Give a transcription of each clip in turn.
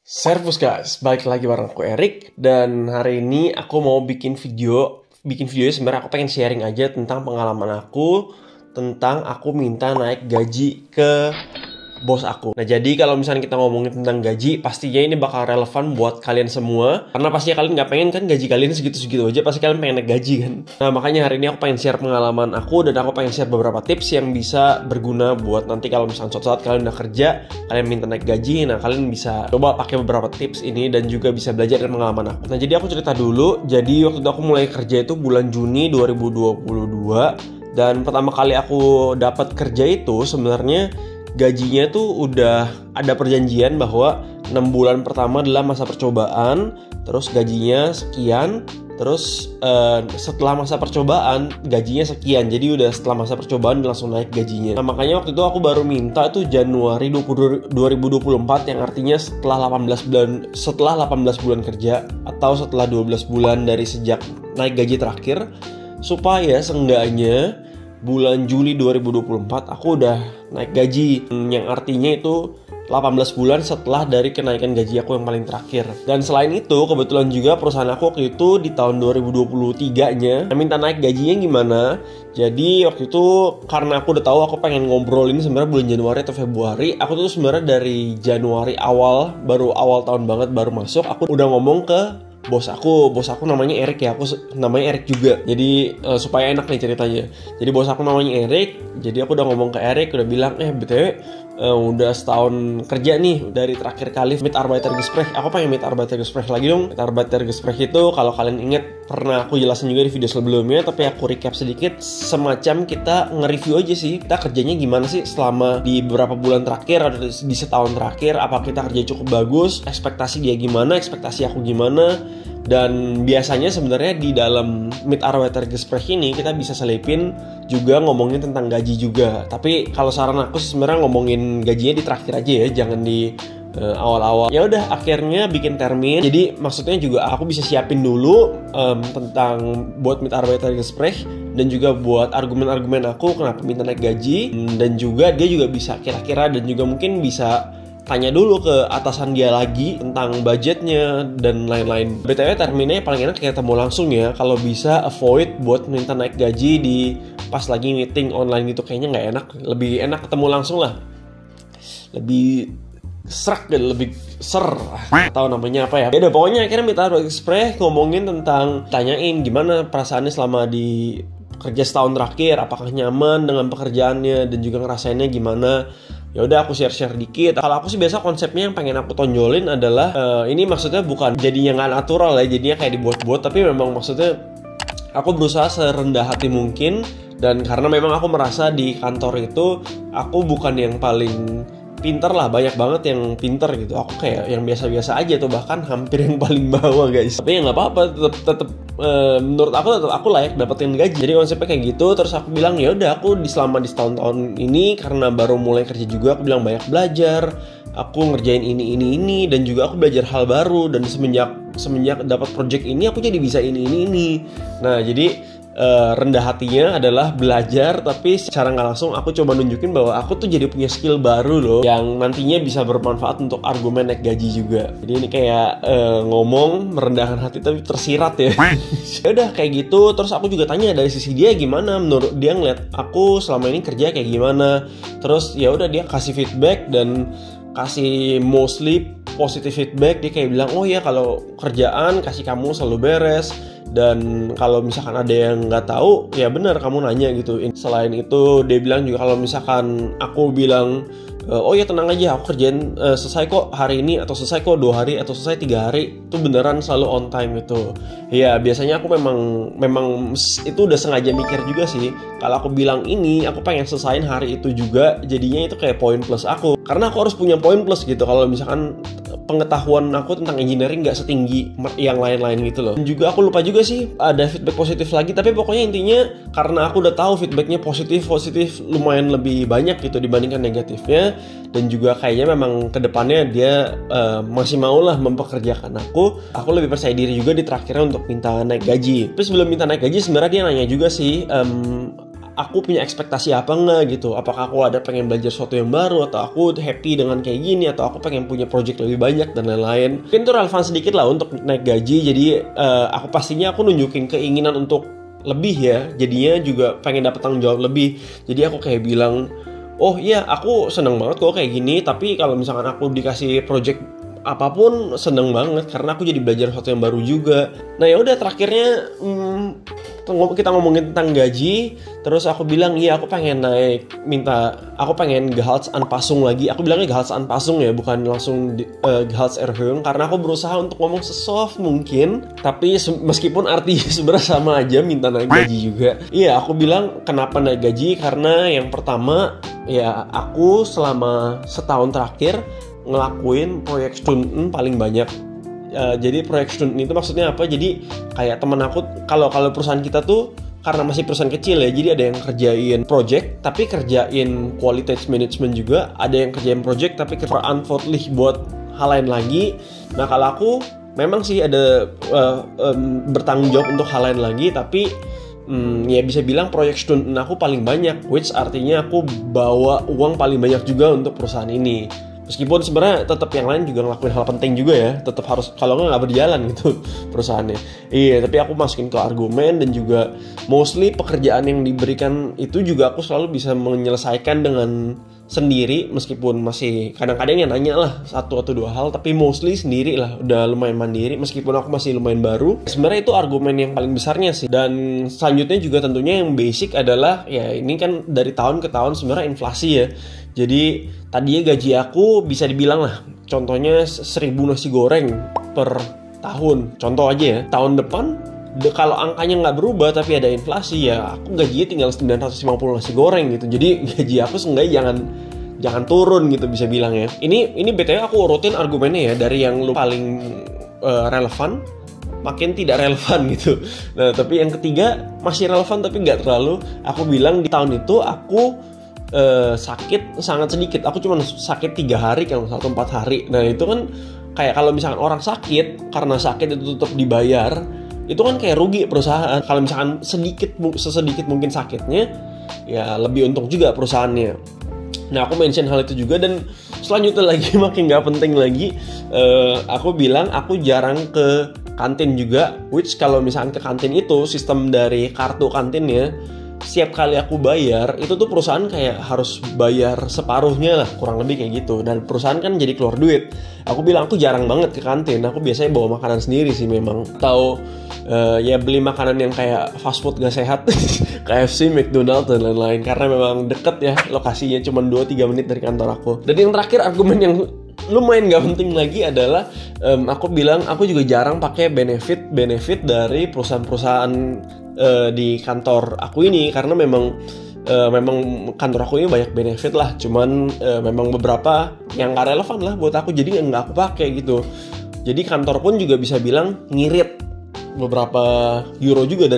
Servus guys, balik lagi bareng aku Erik. Dan hari ini aku mau bikin video sebenarnya aku pengen sharing aja tentang pengalaman aku, tentang aku minta naik gaji ke bos aku. Nah jadi kalau misalnya kita ngomongin tentang gaji, pastinya ini bakal relevan buat kalian semua. Karena pastinya kalian nggak pengen kan gaji kalian segitu-segitu aja, pasti kalian pengen naik gaji kan. Nah makanya hari ini aku pengen share pengalaman aku, dan aku pengen share beberapa tips yang bisa berguna buat nanti kalau misalnya suatu saat kalian udah kerja, kalian minta naik gaji, nah kalian bisa coba pakai beberapa tips ini dan juga bisa belajar dari pengalaman aku. Nah jadi aku cerita dulu, jadi waktu itu aku mulai kerja itu bulan Juni 2022. Dan pertama kali aku dapat kerja itu sebenarnya gajinya tuh udah ada perjanjian bahwa 6 bulan pertama adalah masa percobaan, terus gajinya sekian, terus setelah masa percobaan gajinya sekian. Jadi udah setelah masa percobaan langsung naik gajinya. Nah makanya waktu itu aku baru minta tuh Januari 2024, yang artinya setelah 18 bulan kerja atau setelah 12 bulan dari sejak naik gaji terakhir, supaya seenggaknya bulan Juli 2024 aku udah naik gaji, yang artinya itu 18 bulan setelah dari kenaikan gaji aku yang paling terakhir. Dan selain itu kebetulan juga perusahaan aku waktu itu di tahun 2023-nya minta naik gajinya gimana. Jadi waktu itu karena aku udah tahu aku pengen ngobrol ini sebenarnya bulan Januari atau Februari, aku tuh sebenarnya dari Januari baru awal tahun banget baru masuk, aku udah ngomong ke bos aku namanya Erik ya, aku namanya Erik juga. Jadi supaya enak nih ceritanya. Jadi bos aku namanya Erik, jadi aku udah ngomong ke Erik, udah bilang BTW udah setahun kerja nih dari terakhir kali Mitarbeitergespräch. Aku pengen Mitarbeitergespräch lagi dong. Mitarbeitergespräch itu kalau kalian inget pernah aku jelasin juga di video sebelumnya, tapi aku recap sedikit, semacam kita nge-review aja sih kita kerjanya gimana sih selama di beberapa bulan terakhir atau di setahun terakhir, apa kita kerja cukup bagus, ekspektasi dia gimana, ekspektasi aku gimana. Dan biasanya sebenarnya di dalam Mitarbeitergespräch ini kita bisa selipin juga ngomongin tentang gaji juga. Tapi kalau saran aku sebenarnya ngomongin gajinya di terakhir aja ya, jangan di awal-awal. Ya udah akhirnya bikin termin. Jadi maksudnya juga aku bisa siapin dulu tentang buat Mitarbeitergespräch dan juga buat argumen-argumen aku kenapa minta naik gaji, dan juga dia juga bisa kira-kira dan juga mungkin bisa tanya dulu ke atasan dia lagi tentang budgetnya dan lain-lain. BTW terminnya paling enak kayak ketemu langsung ya. Kalau bisa avoid buat minta naik gaji di pas lagi meeting online gitu, kayaknya nggak enak. Lebih enak ketemu langsung lah. Lebih serak dan lebih tahu namanya apa ya. Udah pokoknya akhirnya Mitarbeitergespräch ngomongin tentang, tanyain gimana perasaannya selama di kerja setahun terakhir, apakah nyaman dengan pekerjaannya dan juga ngerasainnya gimana. Ya udah aku share dikit. Kalau aku sih biasa konsepnya yang pengen aku tonjolin adalah ini maksudnya bukan jadinya nggak natural ya, jadinya kayak dibuat-buat, tapi memang maksudnya aku berusaha serendah hati mungkin. Dan karena memang aku merasa di kantor itu aku bukan yang paling pinter lah, banyak banget yang pinter gitu. Aku kayak yang biasa-biasa aja tuh, bahkan hampir yang paling bawah guys. Tapi ya nggak apa-apa, tetap menurut aku layak dapetin gaji. Jadi konsepnya kayak gitu. Terus aku bilang ya udah aku selama di setahun ini karena baru mulai kerja juga, aku bilang banyak belajar. Aku ngerjain ini dan juga aku belajar hal baru, dan semenjak dapat project ini aku jadi bisa ini. Nah jadi rendah hatinya adalah belajar, tapi secara nggak langsung aku coba nunjukin bahwa aku tuh jadi punya skill baru loh, yang nantinya bisa bermanfaat untuk argumen naik gaji juga. Jadi ini kayak ngomong merendahkan hati tapi tersirat ya. Ya udah kayak gitu. Terus aku juga tanya dari sisi dia gimana, menurut dia ngeliat aku selama ini kerja kayak gimana. Terus ya udah dia kasih feedback dan kasih mostly positive feedback. Dia kayak bilang, oh ya kalau kerjaan kasih kamu selalu beres, dan kalau misalkan ada yang nggak tahu ya benar kamu nanya gitu. Selain itu dia bilang juga kalau misalkan aku bilang oh ya tenang aja aku kerjain selesai kok hari ini, atau selesai kok 2 hari, atau selesai 3 hari, itu beneran selalu on time gitu. Ya biasanya aku memang itu udah sengaja mikir juga sih. Kalau aku bilang ini aku pengen selesain hari itu juga, jadinya itu kayak poin plus aku, karena aku harus punya poin plus gitu. Kalau misalkan pengetahuan aku tentang engineering nggak setinggi yang lain-lain gitu loh. Dan juga aku lupa juga sih ada feedback positif lagi, tapi pokoknya intinya karena aku udah tahu feedbacknya positif lumayan lebih banyak gitu dibandingkan negatifnya. Dan juga kayaknya memang kedepannya dia masih mau lah mempekerjakan aku lebih percaya diri juga di terakhirnya untuk minta naik gaji. Tapi sebelum minta naik gaji sebenarnya dia nanya juga sih aku punya ekspektasi apa enggak gitu. Apakah aku ada pengen belajar sesuatu yang baru, atau aku happy dengan kayak gini, atau aku pengen punya project lebih banyak dan lain-lain. Mungkin itu relevan sedikit lah untuk naik gaji. Jadi aku pastinya aku nunjukin keinginan untuk lebih ya. Jadinya juga pengen dapat tanggung jawab lebih. Jadi aku kayak bilang, oh iya aku seneng banget kok kayak gini, tapi kalau misalkan aku dikasih project apapun seneng banget karena aku jadi belajar sesuatu yang baru juga. Nah ya udah, terakhirnya kita ngomongin tentang gaji. Terus aku bilang iya aku pengen aku pengen Gehaltsanpassung lagi. Aku bilangnya Gehaltsanpassung ya, bukan langsung Gehaltserhöhung, karena aku berusaha untuk ngomong sesoft mungkin, tapi meskipun arti sebenarnya sama aja, minta naik gaji juga. Iya aku bilang kenapa naik gaji, karena yang pertama ya aku selama setahun terakhir ngelakuin proyek Stunden paling banyak. Jadi proyek Stunden itu maksudnya apa? Jadi kayak teman aku, kalau perusahaan kita tuh karena masih perusahaan kecil ya, jadi ada yang kerjain project tapi kerjain quality management juga, ada yang kerjain project tapi verantwortlich buat hal lain lagi. Nah kalau aku memang sih ada bertanggung jawab untuk hal lain lagi, tapi ya bisa bilang proyek Stunden aku paling banyak, which artinya aku bawa uang paling banyak juga untuk perusahaan ini. Meskipun sebenarnya tetap yang lain juga ngelakuin hal penting juga ya, tetap harus, kalau nggak berjalan gitu perusahaannya. Iya, tapi aku masukin ke argumen, dan juga mostly pekerjaan yang diberikan itu juga aku selalu bisa menyelesaikan dengan sendiri, meskipun masih kadang-kadang yang nanya lah satu atau dua hal, tapi mostly sendiri lah, udah lumayan mandiri meskipun aku masih lumayan baru. Sebenarnya itu argumen yang paling besarnya sih. Dan selanjutnya juga tentunya yang basic adalah ya ini kan dari tahun ke tahun sebenarnya inflasi ya. Jadi tadinya gaji aku bisa dibilang lah, contohnya 1.000 nasi goreng per tahun, contoh aja ya. Tahun depan kalau angkanya nggak berubah tapi ada inflasi, ya aku gajinya tinggal 950 nasi goreng gitu. Jadi gaji aku seenggaknya jangan turun gitu bisa bilang ya. Ini BTW aku urutin argumennya ya, dari yang lu paling relevan makin tidak relevan gitu. Nah tapi yang ketiga masih relevan tapi nggak terlalu. Aku bilang di tahun itu aku sakit sangat sedikit. Aku cuma sakit 3 hari kalau 1-4 hari. Nah itu kan kayak kalau misalkan orang sakit, karena sakit itu tetap dibayar, itu kan kayak rugi perusahaan. Kalau misalkan sesedikit mungkin sakitnya, ya lebih untung juga perusahaannya. Nah aku mention hal itu juga. Dan selanjutnya lagi makin gak penting lagi, aku bilang aku jarang ke kantin juga. Which kalau misalkan ke kantin itu, sistem dari kartu kantinnya, setiap kali aku bayar itu tuh perusahaan kayak harus bayar separuhnya lah, kurang lebih kayak gitu. Dan perusahaan kan jadi keluar duit. Aku bilang aku jarang banget ke kantin. Aku biasanya bawa makanan sendiri sih memang, atau ya beli makanan yang kayak fast food gak sehat KFC, McDonald's dan lain-lain, karena memang deket ya lokasinya, cuma 2-3 menit dari kantor aku. Dan yang terakhir argumen yang lumayan gak penting lagi adalah aku bilang aku juga jarang pakai benefit dari perusahaan-perusahaan di kantor aku ini, karena memang kantor aku ini banyak benefit lah, cuman memang beberapa yang gak relevan lah buat aku, jadi nggak aku pakai gitu. Jadi kantor pun juga bisa bilang ngirit beberapa euro juga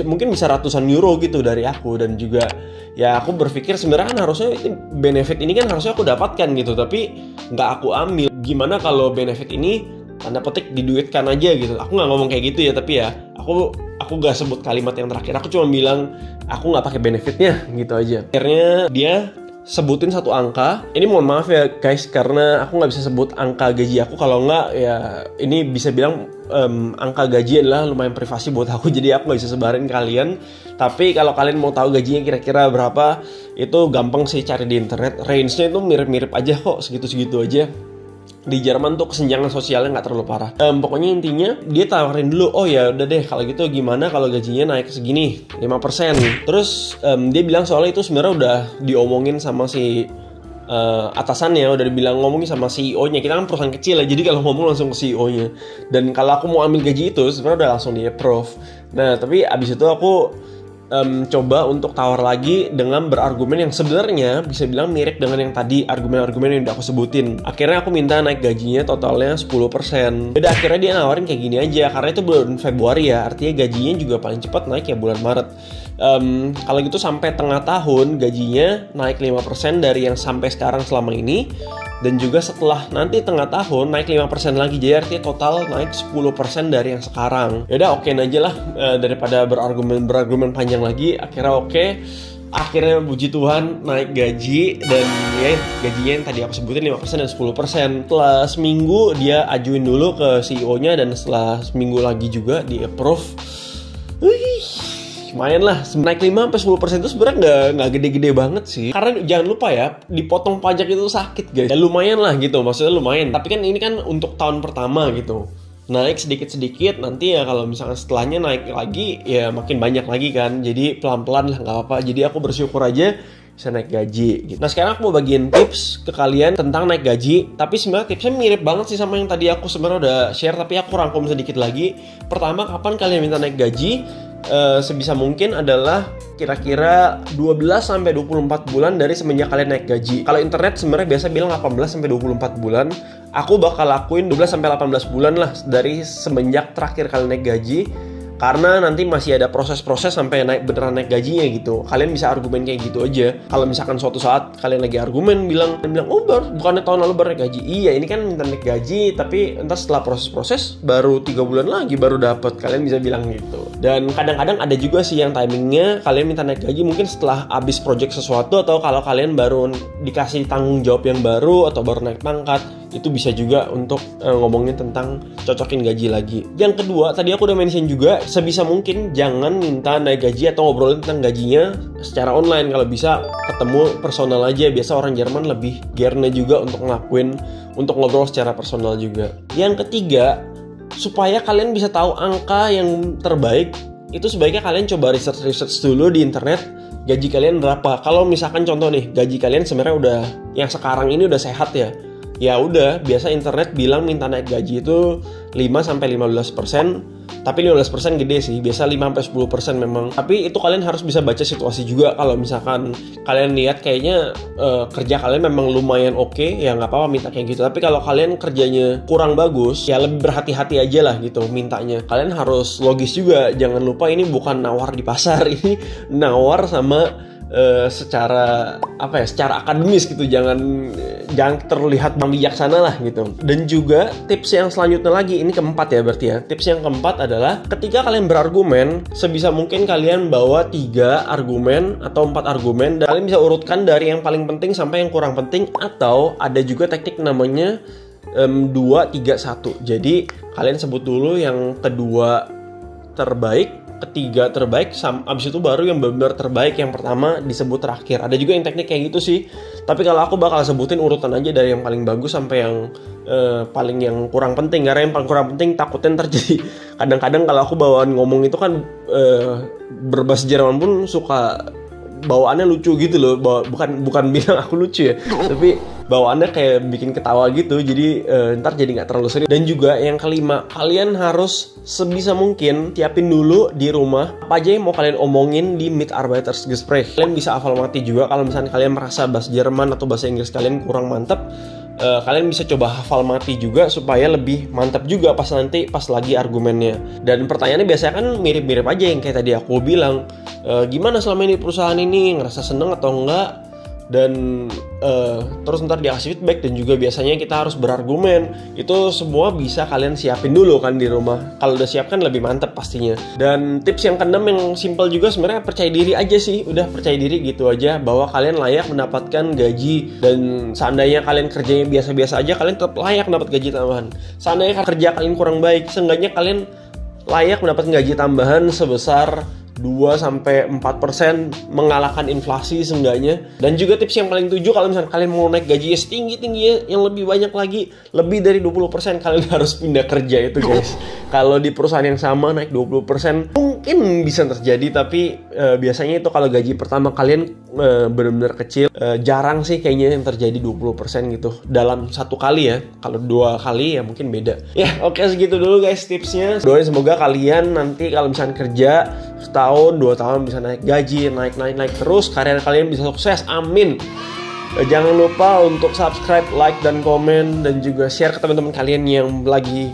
mungkin bisa ratusan euro gitu dari aku. Dan juga ya aku berpikir sebenarnya kan harusnya benefit ini kan harusnya aku dapatkan gitu, tapi nggak aku ambil. Gimana kalau benefit ini tanda petik diduitkan aja gitu? Aku nggak ngomong kayak gitu ya, tapi ya aku gak sebut kalimat yang terakhir. Aku cuma bilang aku nggak pakai benefitnya gitu aja. Akhirnya dia sebutin satu angka. Ini mohon maaf ya guys, karena aku nggak bisa sebut angka gaji aku. Kalau nggak ya ini bisa bilang angka gaji adalah lumayan privasi buat aku, jadi aku nggak bisa sebarin kalian. Tapi kalau kalian mau tahu gajinya kira-kira berapa, itu gampang sih cari di internet. Range-nya itu mirip-mirip aja kok, segitu-segitu aja. Di Jerman tuh kesenjangan sosialnya nggak terlalu parah. Pokoknya intinya dia tawarin dulu, oh ya udah deh kalau gitu gimana kalau gajinya naik segini 5%. Terus dia bilang soalnya itu sebenarnya udah diomongin sama si atasannya, udah dibilang ngomongin sama CEO-nya. Kita kan perusahaan kecil ya, jadi kalau ngomong langsung ke CEO-nya. Dan kalau aku mau ambil gaji itu sebenarnya udah langsung di approve. Nah tapi abis itu aku coba untuk tawar lagi dengan berargumen yang sebenarnya bisa bilang mirip dengan yang tadi, argumen-argumen yang udah aku sebutin. Akhirnya aku minta naik gajinya totalnya 10%. Udah akhirnya dia nawarin kayak gini aja, karena itu bulan Februari ya, artinya gajinya juga paling cepat naik ya bulan Maret. Kalau gitu sampai tengah tahun gajinya naik 5% dari yang sampai sekarang selama ini. Dan juga setelah nanti tengah tahun naik 5% lagi. Jadi artinya total naik 10% dari yang sekarang. Yaudah okein aja lah, daripada berargumen panjang lagi. Akhirnya puji Tuhan naik gaji. Dan ya gajinya yang tadi aku sebutin 5% dan 10%. Setelah seminggu dia ajuin dulu ke CEO-nya. Dan setelah seminggu lagi juga di approve. Lumayan lah, naik 5-10% itu sebenarnya nggak gede-gede banget sih. Karena jangan lupa ya, dipotong pajak itu sakit guys. Ya lumayan lah gitu, maksudnya lumayan. Tapi kan ini kan untuk tahun pertama gitu. Naik sedikit-sedikit, nanti ya kalau misalkan setelahnya naik lagi, ya makin banyak lagi kan. Jadi pelan-pelan lah, nggak apa-apa. Jadi aku bersyukur aja bisa naik gaji gitu. Nah sekarang aku mau bagiin tips ke kalian tentang naik gaji. Tapi sebenarnya tipsnya mirip banget sih sama yang tadi aku sebenarnya udah share, tapi aku rangkum sedikit lagi. Pertama, kapan kalian minta naik gaji? Sebisa mungkin adalah kira-kira 12-24 bulan dari semenjak kalian naik gaji. Kalau internet sebenarnya biasa bilang 18-24 bulan. Aku bakal lakuin 12-18 bulan lah dari semenjak terakhir kalian naik gaji. Karena nanti masih ada proses-proses sampai beneran naik gajinya gitu. Kalian bisa argumen kayak gitu aja. Kalau misalkan suatu saat kalian lagi argumen bilang oh bukannya tahun lalu baru naik gaji. Iya ini kan minta naik gaji, tapi entar setelah proses-proses baru 3 bulan lagi baru dapat. Kalian bisa bilang gitu. Dan kadang-kadang ada juga sih yang timingnya kalian minta naik gaji mungkin setelah habis project sesuatu, atau kalau kalian baru dikasih tanggung jawab yang baru atau baru naik pangkat. Itu bisa juga untuk ngomongin tentang cocokin gaji lagi. Yang kedua, tadi aku udah mention juga, sebisa mungkin jangan minta naik gaji atau ngobrolin tentang gajinya secara online. Kalau bisa ketemu personal aja. Biasa orang Jerman lebih gerne juga untuk ngobrol secara personal juga. Yang ketiga, supaya kalian bisa tahu angka yang terbaik, itu sebaiknya kalian coba research dulu di internet. Gaji kalian berapa? Kalau misalkan contoh nih, gaji kalian sebenarnya udah yang sekarang ini udah sehat ya. Ya udah, biasa internet bilang minta naik gaji itu 5-15%. Tapi 15% gede sih, biasa 5-10% memang. Tapi itu kalian harus bisa baca situasi juga. Kalau misalkan kalian lihat kayaknya kerja kalian memang lumayan oke, ya nggak apa-apa minta kayak gitu. Tapi kalau kalian kerjanya kurang bagus, ya lebih berhati-hati aja lah gitu mintanya. Kalian harus logis juga, jangan lupa ini bukan nawar di pasar, ini nawar sama secara akademis gitu, jangan terlihat bijaksana lah gitu. Dan juga tips yang selanjutnya lagi, ini keempat ya berarti ya. Tips yang keempat adalah ketika kalian berargumen, sebisa mungkin kalian bawa 3 argumen atau 4 argumen, dan kalian bisa urutkan dari yang paling penting sampai yang kurang penting. Atau ada juga teknik namanya 2-3-1. Jadi kalian sebut dulu yang kedua terbaik, ketiga terbaik, abis itu baru yang benar terbaik, yang pertama disebut terakhir. Ada juga yang teknik kayak gitu sih. Tapi kalau aku bakal sebutin urutan aja dari yang paling bagus sampai yang paling yang kurang penting. Karena yang paling kurang penting takutnya terjadi. Kadang-kadang kalau aku bawaan ngomong itu kan berbahasa Jerman pun suka bawaannya lucu gitu loh. Bukan bilang aku lucu ya, tapi bawaannya kayak bikin ketawa gitu. Jadi ntar jadi nggak terlalu serius. Dan juga yang kelima, kalian harus sebisa mungkin siapin dulu di rumah apa aja yang mau kalian omongin di Mitarbeitersgespräch. Kalian bisa hafal mati juga. Kalau misalnya kalian merasa bahasa Jerman atau bahasa Inggris kalian kurang mantap, kalian bisa coba hafal mati juga supaya lebih mantap juga pas lagi argumennya. Dan pertanyaannya biasanya kan mirip-mirip aja yang kayak tadi aku bilang. Gimana selama ini perusahaan ini, ngerasa seneng atau enggak? Dan terus ntar dikasih feedback. Dan juga biasanya kita harus berargumen. Itu semua bisa kalian siapin dulu kan di rumah. Kalau udah siap kan lebih mantap pastinya. Dan tips yang keenam yang simple juga sebenarnya, percaya diri aja sih. Udah percaya diri gitu aja bahwa kalian layak mendapatkan gaji. Dan seandainya kalian kerjanya biasa-biasa aja, kalian tetap layak mendapat gaji tambahan. Seandainya kerja kalian kurang baik, seenggaknya kalian layak mendapat gaji tambahan sebesar 2-4% mengalahkan inflasi seenggaknya. Dan juga tips yang paling 7, kalau misalnya kalian mau naik gaji setinggi-tingginya yang lebih banyak lagi, lebih dari 20%, kalian harus pindah kerja itu guys. Kalau di perusahaan yang sama naik 20% mungkin bisa terjadi, tapi biasanya itu kalau gaji pertama kalian benar-benar kecil, jarang sih kayaknya yang terjadi 20% gitu dalam satu kali ya. Kalau 2 kali ya mungkin beda. Ya oke, segitu dulu guys tipsnya. Doain semoga kalian nanti kalau misalnya kerja setahun 2 tahun bisa naik gaji, naik terus, karir kalian bisa sukses, amin. Jangan lupa untuk subscribe, like, dan komen, dan juga share ke teman-teman kalian yang lagi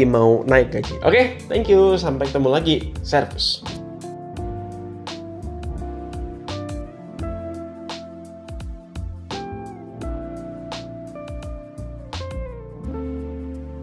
mau naik gaji. Oke, thank you, sampai ketemu lagi. Servus.